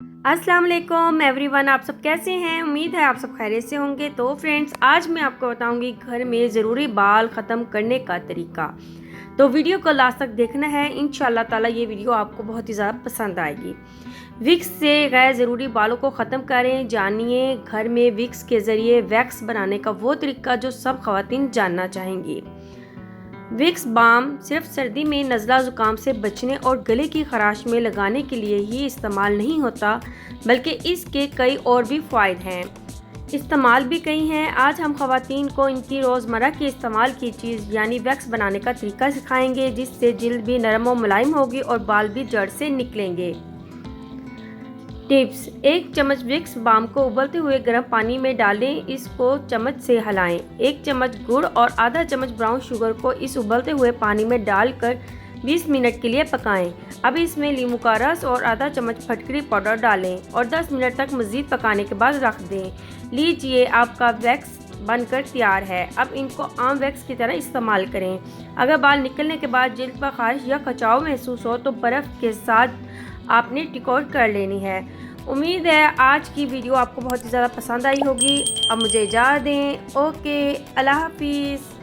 अस्सलाम वालेकुम एवरीवन, आप सब कैसे हैं। उम्मीद है आप सब खैरियत से होंगे। तो फ्रेंड्स, आज मैं आपको बताऊंगी घर में ज़रूरी बाल ख़त्म करने का तरीका। तो वीडियो को लास्ट तक देखना है। इंशाल्लाह ताला ये वीडियो आपको बहुत ही ज़्यादा पसंद आएगी। विक्स से गैर ज़रूरी बालों को ख़त्म करें। जानिए घर में विक्स के ज़रिए वैक्स बनाने का वो तरीका जो सब ख़वातीन जानना चाहेंगी। विक्स बाम सिर्फ सर्दी में नज़ला ज़ुकाम से बचने और गले की खराश में लगाने के लिए ही इस्तेमाल नहीं होता, बल्कि इसके कई और भी फ़ायदे हैं। इस्तेमाल भी कई हैं। आज हम ख़वातीन को इनकी रोज़मर्रा की इस्तेमाल की चीज़ यानी वैक्स बनाने का तरीका सिखाएंगे, जिससे जिल्द भी नरम और मुलायम होगी और बाल भी जड़ से निकलेंगे। टिप्स: 1 चम्मच विक्स बाम को उबलते हुए गर्म पानी में डालें, इसको चम्मच से हिलाएं। 1 चम्मच गुड़ और आधा चम्मच ब्राउन शुगर को इस उबलते हुए पानी में डालकर 20 मिनट के लिए पकाएं। अब इसमें नींबू का रस और आधा चम्मच फटकरी पाउडर डालें और 10 मिनट तक मज़ीद पकाने के बाद रख दें। लीजिए, आपका वैक्स बनकर तैयार है। अब इनको आम वैक्स की तरह इस्तेमाल करें। अगर बाल निकलने के बाद जिल्द पर खारिश या खिंचाव महसूस हो तो बर्फ़ के साथ आपने टिकॉट कर लेनी है। उम्मीद है आज की वीडियो आपको बहुत ही ज़्यादा पसंद आई होगी। अब मुझे इजाज़त दें। ओके, अल्लाह हाफिज़।